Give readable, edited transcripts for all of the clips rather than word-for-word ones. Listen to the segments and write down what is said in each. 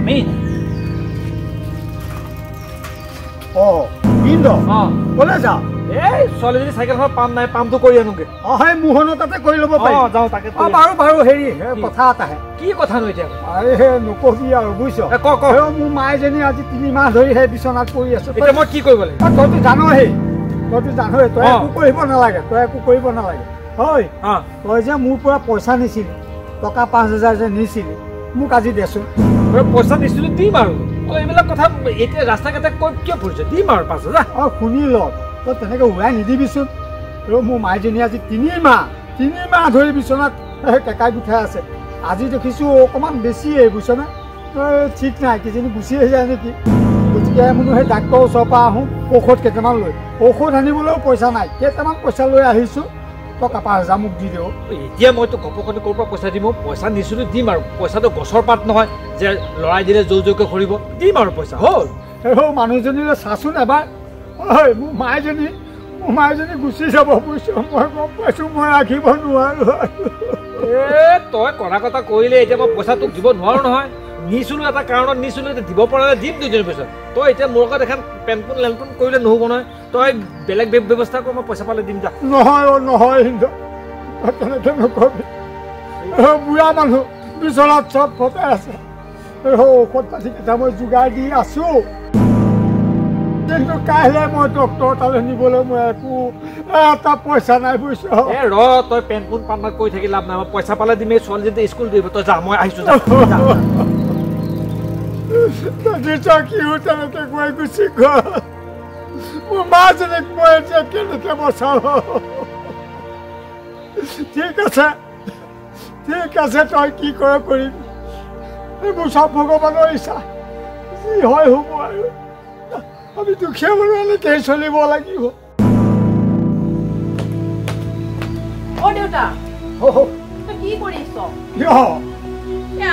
আমিন Indo কলে যা এই ছোৱালীজনী চাইকেলখন পাম নাই পামটো কৰি আনোগে হয় মোহনৰ তাতে কৰি ল'ব পাৰি যাওঁ তাকে বাৰু বাৰু হেৰি কথা এটাহে কি কথানো এতিয়া আৰে হে নকবি আৰু বুজিছ মোৰ মাইজনী আজি 3 মাহ ধৰি সেই বিচনাত পৰি আছে এতিয়া মই কি কৰিব লাগিব তইতো জানহি তই একো কৰিব নালাগে হয় তই যে মোৰ পৰা পইচা নিছিলি টকা 5,000 যে নিছিলি মোক আজি দেচোন পইচা দিছিলো দিম আৰু এইবিলাক কথা এতিয়া ৰাস্তা ঘাটে কৈ কিয় ফুৰিছে দিম আৰু 5,000 শুনি ল তই তেনেকে উৰাই নিদিবিচোন মোৰ মাইজনী আজি 3 মাহ ধৰি বিচনাত কেকাই উঠাই আছে আজি দেখিছো অকণমান বেছিয়ে বুজিছনে ঠিক নাই কিজনী গুচি আহি যায় নেকি গতিকে মই সেই ডাক্তৰৰ ওচৰৰ পৰা আহোঁ ঔষধ কেইটামান লৈ ঔষধ আনিবলৈও পইচা নাই কেইটামান পইচা লৈ আহিছোঁ টকা 5,000 মোক দি দিওঁ এতিয়া মইতো ঘপকতে ক'ৰ পৰা পইচা দিম পইচা নিছিলোঁ দিম আৰু পইচাটো গছৰ পাত নহয় যে লৰাই দিলে জৌকে সৰিব দিম আৰু পইচা হ'ল মানুহজনীলৈ চাচোন এবাৰ হয় মোৰ মাইজনী গুচি যাব বুজিছ মই গম পাইছোঁ মই ৰাখিব নোৱাৰোঁ তই কৰা কথা কৰিলে এতিয়া মই পইচা তোক দিব নোৱাৰো নহয় নিছিলোঁ এটা কাৰণত নিছিলোঁ এতিয়া দিব পৰা দিম 2 পইচা তই এতিয়া মোৰ লগত এখন পেনপুন লেনপুন কৰিলে নহ'ব নহয় তই বেলেগ ব্যৱস্থা কৰ মই পইচা পালে দিম যা নহয় হিন্দু তেনেকৈ নকবি বুঢ়া মানুহ বিচনাত চব ফটাই আছে ঔষধ পাতি কেইটা মই যোগাৰ দি আছোঁ কিন্তু কাইলৈ মই ডক্টৰ তালৈ নিবলৈ মই একো এটা পইচা নাই বুজিছ তই পেনপুন পান্নাত কৰি থাকি লাভ নাই মই পইচা পালে দিম এই ছোৱালীজনী স্কুল দিব তই যা মই আহিছোঁ কিয় তেনেকৈ গৈ গুচি গ'ল মোৰ মাজনীক মই এতিয়া কেনেকৈ বচাওঁ ঠিক আছে তই কি কৰ কৰিবি এইবোৰ চব ভগৱানৰ ইচ্ছা যি হয় হ'ব আৰু আমি দুখীয়া মানুহ এনেকৈ চলিব লাগিব কি কৰিছ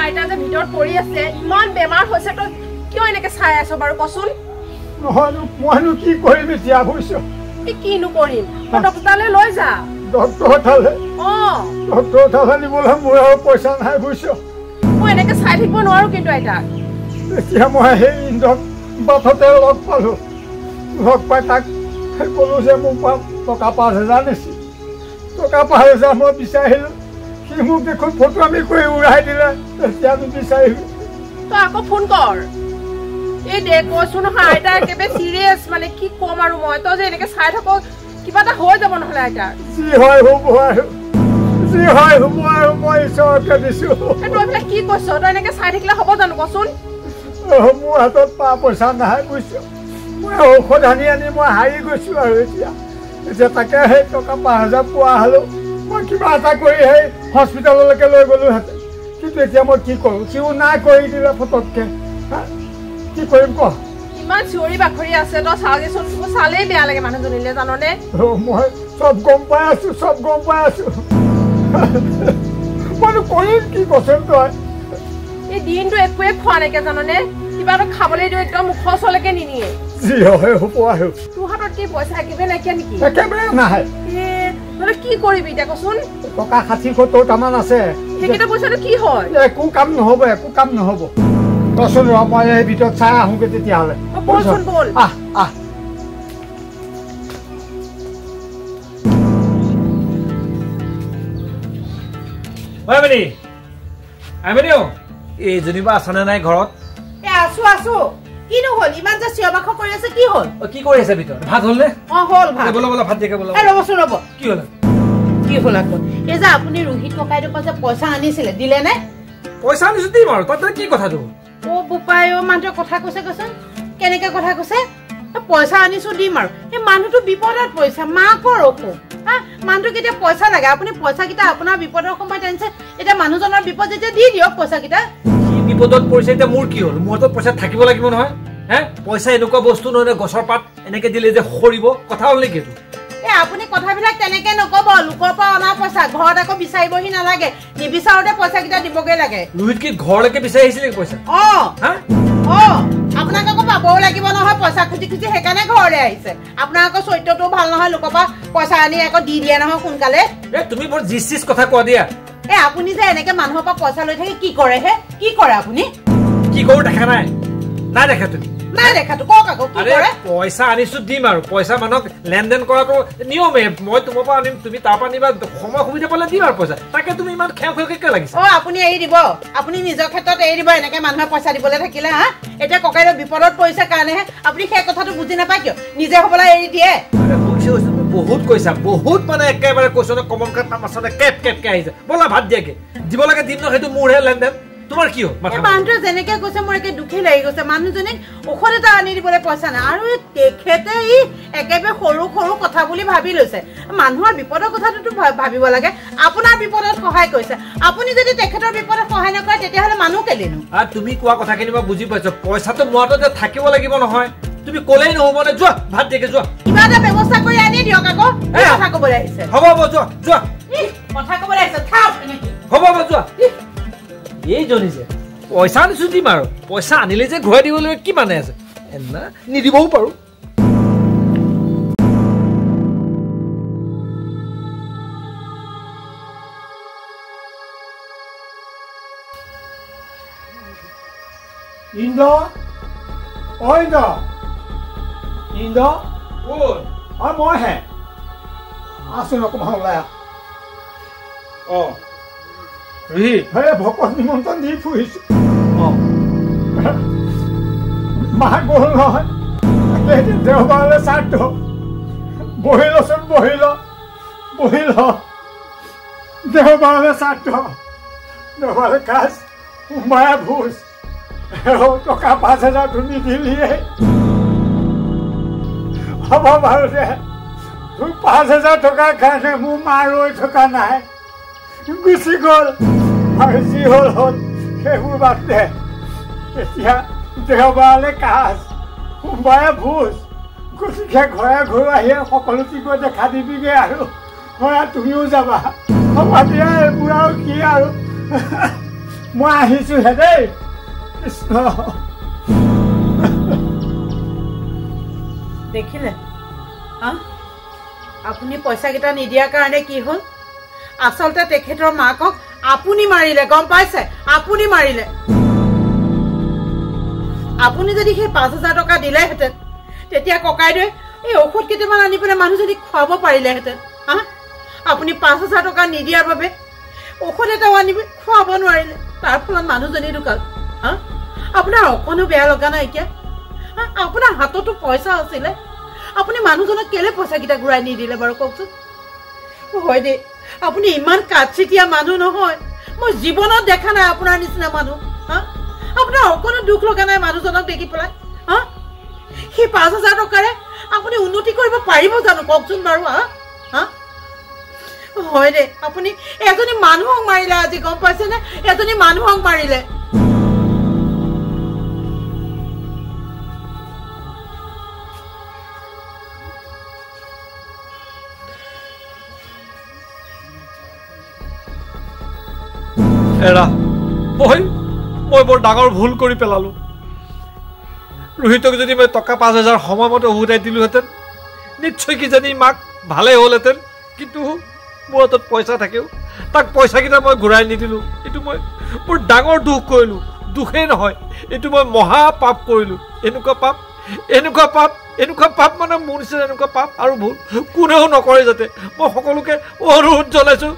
আইতা যে ভিতৰত পৰি আছে ইমান বেমাৰ হৈছে তই কিয় এনেকে চাই আছ বাৰু কচোন নহয়নো মইনো কি কৰিম এতিয়া বুজিছ কিনো কৰিম ডক্টৰলৈ লৈ যা ডক্টৰ তালৈ নিবলৈ মোৰ আৰু পইচা নাই বুজিছ মই এনেকে চাই থাকিব নোৱাৰো কিন্তু আইতাক এতিয়া মই সেই ইন্দ্ৰক বাটতে লগ পালোঁ লগ পাই তাক ক'লোঁ যে মোৰ পৰা টকা 5,000 নিছিল টকা 5,000 মই বিচাৰিলোঁ সি মোক দেখোন ফটোৱামি কৰি উৰাই দিলে তেতিয়া আমি বিচাৰিলোঁ তই আকৌ ফোন কৰ এই দে কৈছো নহয় আইতা একেবাৰে চিৰিয়াছ মানে কি ক'ম আৰু মই তই যে এনেকে চাই থাক কিবা এটা হৈ যাব নহ'লে আইতা যি হয় হ'ব আৰু মই ঈশ্বৰকে দিছোঁ তই এইবিলাক কি কৈছ তই এনেকে চাই থাকিলে হ'ব জানো কচোন মোৰ হাতত পইচা নাই বুজিছ মই ঔষধ আনি মই হাৰি গৈছোঁ আৰু এতিয়া তাকে সেই টকা 5,000 পোৱা হ'লেও মই কিবা এটা কৰি সেই হস্পিটেললৈকে লৈ গ'লোহেঁতেন কিন্তু এতিয়া মই কি কৰোঁ সিও নাই কৰি দিলে ফটককৈ কি কৰিম ক ইমান চিঞৰি বাখৰি আছে তই চাওঁগেচোন মোৰ চালেই বেয়া লাগে মানুহজনীলে জাননে মই চব গম পাই আছোঁ মইনো কৰিম কি কচোন তই এই দিনটো একোৱে খোৱা নাইকিয়া জাননে কিবা এটা খাবলৈ দিওঁ একদম মুখৰ ওচৰলৈকে নিনিয়ে যি হয় হ'ব আৰু তোৰ হাতত কি পইচা একেবাৰে নাইকিয়া নেকি একেবাৰে নাহে তই কি কৰিবি এতিয়া কচোন টকা 60-70টামান আছে সেইকেইটা পইচাটো কি হয় একো কাম নহ'ব তচোন ৰ মই এই ভিতৰত চাই আহোঁগৈ তেতিয়াহ'লে বলচোন বল আহ এইজনী বা আছানে নাই ঘৰত আছো কিনো হ'ল ইমান যে চিঞৰ বাখৰ কৰি আছে কি হ'ল কি কৰি আছে ভিতৰত ভাত হ'ল নে হ'ল ভাত ব'লা ভাত দিকে ব'লা ৰ'বচোন ৰ'ব কি হ'ল আকৌ এই যে আপুনি ৰোহিত ককাইদেউৰ পৰা যে পইচা আনিছিলে দিলে নে পইচা আনিছো দিম আৰু তাতে কি কথাটো বোপাই মানুহটোৱে কথা কৈছে কেনেকে কথা কৈছে পইচা আনিছো দিম আৰু এই মানুহটো বিপদত পৰিছে মাকৰ অসুখ মানুহটো কেতিয়া পইচা লাগে আপুনি পইচা কেইটা আপোনাৰ বিপদৰ সময়ত আনিছে এতিয়া মানুহজনৰ বিপদ যেতিয়া দি দিয়ক পইচা কেইটা বিপদত পৰিছে এতিয়া মোৰ কি হ'ল মোৰ হাতত পইচা থাকিব লাগিব নহয় পইচা এনেকুৱা বস্তু নহয় গছৰ পাত এনেকে দিলে যে সৰিব কথা হ'ল নেকি এইটো আপুনি কথাবিলাক তেনেকে নকব লোকৰ পৰা অনা পইচা ঘৰত আকৌ বিচাৰিবহি নালাগে নিবিচাৰোতে পইচা কেইটা দিবগে লাগে ৰোহিত কি ঘৰলৈকে বিচাৰি আহিছিলে পইচা আপোনাক আকৌ পাবও লাগিব নহয় পইচা খুজি সেইকাৰণে ঘৰলৈ আহিছে আপোনাৰ আকৌ চৰিত্ৰটো ভাল নহয় লোকৰ পৰা পইচা আনি আকৌ দি দিয়ে নহয় সোনকালে তুমি বৰ জিচ কথা কোৱা দিয়া আপুনি যে এনেকে মানুহৰ পৰা পইচা লৈ থাকি কি কৰে আপুনি কি কি কৰো দেখা নাই নাই দেখা তুমি নাই দেখাতো কওক আকৌ কি কৰে পইচা আনিছো দিম আৰু পইচা মানুহক লেনদেন কৰাটো নিয়মে মই তোমাৰ পৰা আনিম তুমি তাৰ পৰা নিবা সময় সুবিধা পালে দিম আৰু পইচা তাকে তুমি ইমান খেও খেওকে লাগিছে আপুনি এৰি দিব আপুনি নিজৰ ক্ষেত্ৰত এৰি দিব এনেকে মানুহে পইচা দিবলৈ থাকিলে হা এতিয়া ককাইৰ বিপদত পৰিছে কাৰণেহে আপুনি সেই কথাটো বুজি নাপায় কিয় নিজে হ'বলৈ এৰি দিয়ে বহুত কৈছা বহুত মানে একেবাৰে কৈছো ন কমন কাট মাছতে কেপ কেপকে আহিছে বলা ভাত দিয়াকে দিব লাগে দিম ন সেইটো মোৰহে লেনদেন তোমাৰ কি মানুহটোৱে যেনেকে কৈছে মোৰ একে দুখী লাগি গৈছে মানুহজনীক ঔষধ এটা আনি দিবলৈ পইচা নাই আৰু তেখেতে ই একেবাৰে সৰু সৰু কথা বুলি ভাবি লৈছে মানুহৰ বিপদৰ কথাটোতো ভাবিব লাগে আপোনাৰ বিপদত সহায় কৰিছে আপুনি যদি তেখেতৰ বিপদত সহায় নকৰে তেতিয়াহ'লে মানুহ কেলেনো তুমি কোৱা কথাখিনি মই বুজি পাইছো পইচাটো মোৰতো যে থাকিব লাগিব নহয় তুমি ক'লেই নহ'ব নে যোৱা ভাত দিয়াকে যোৱা কিবা এটা ব্যৱস্থা কৰি আনি দিয়ক আকৌ কথা ক'বলৈ আহিছে হ'ব হ'ব যোৱা যোৱা কথা ক'বলৈ আহিছে খাওক হ'ব হ'ব যোৱা এইজনী যে পইচা আনিছো দিম আৰু পইচা আনিলে যে ঘূৰাই দিবলৈ কি মানে আছে এনা নিদিবও পাৰো ইন্দ্ৰ মইহে আছোন অকণমান ওলাই ভকত নিমন্ত্ৰণ দি ফুৰিছো মা গ'ল নহয় দেওবাৰলৈ শ্ৰাদ্ধ বহিলচোন বহিল দেওবাৰলৈ শ্ৰাদ্ধ দেওবাৰলৈ কাজ সোমবাৰে ভোজ টকা 5,000 তুমি দিলিয়ে হ'ব বাৰু দে তোৰ 5,000 টকাৰ কাৰণে মোৰ মা ৰৈ থকা নাই গুচি গ'ল আৰু যি হ'ল হ'ল সেইবোৰ বাদ দে এতিয়া দেওবাৰলৈ কাজ সোমবাৰে ভোজ গতিকে ঘৰে ঘৰে আহি সকলোকে গৈ দেখা দিবিগৈ আৰু হয় তুমিও যাবা হ'ব দিয়া এইবোৰ আৰু কি আৰু মই আহিছোহে দেই কৃষ্ণ দেখিলে আপুনি পইচাকেইটা নিদিয়াৰ কাৰণে কি হ'ল আচলতে তেখেতৰ মাকক আপুনি মাৰিলে গম পাইছে আপুনি মাৰিলে আপুনি যদি সেই 5,000 টকা দিলেহেঁতেন তেতিয়া ককাইদেৱে এই ঔষধ কেইটামান আনি পেলাই মানুহজনীক খুৱাব পাৰিলেহেঁতেন আপুনি 5,000 টকা নিদিয়াৰ বাবে ঔষধ এটাও আনি খুৱাব নোৱাৰিলে তাৰ ফলত মানুহজনী ঢুকাল আপোনাৰ অকণো বেয়া লগা নাই এতিয়া আপোনাৰ হাততো পইচা আছিলে আপুনি মানুহজনক কেলে পইচাকেইটা ঘূৰাই নিদিলে বাৰু কওকচোন হয় দেই আপুনি ইমান কাটচিতীয়া মানুহ নহয় মই জীৱনত দেখা নাই আপোনাৰ নিচিনা মানুহ আপোনাৰ অকণো দুখ লগা নাই মানুহজনক দেখি পেলাই সেই 5,000 টকাৰে আপুনি উন্নতি কৰিব পাৰিব জানো কওকচোন বাৰু হয় দেই আপুনি এজনী মানুহক মাৰিলে আজি গম পাইছেনে এজনী মানুহক মাৰিলে এৰা মই বৰ ডাঙৰ ভুল কৰি পেলালো ৰোহিতক যদি মই টকা 5,000 সময়মতে উভতাই দিলোহেঁতেন নিশ্চয় কিজানি মাক ভালে হ'লহেঁতেন কিন্তু মোৰ হাতত পইচা থাকেও তাক পইচাকেইটা মই ঘূৰাই নিদিলোঁ এইটো মই বৰ ডাঙৰ দুখ কৰিলোঁ দুখেই নহয় এইটো মই মহা পাপ কৰিলোঁ এনেকুৱা পাপ মানে মোৰ নিচিনা এনেকুৱা পাপ আৰু ভুল কোনেও নকৰে যাতে মই সকলোকে অনুৰোধ জনাইছোঁ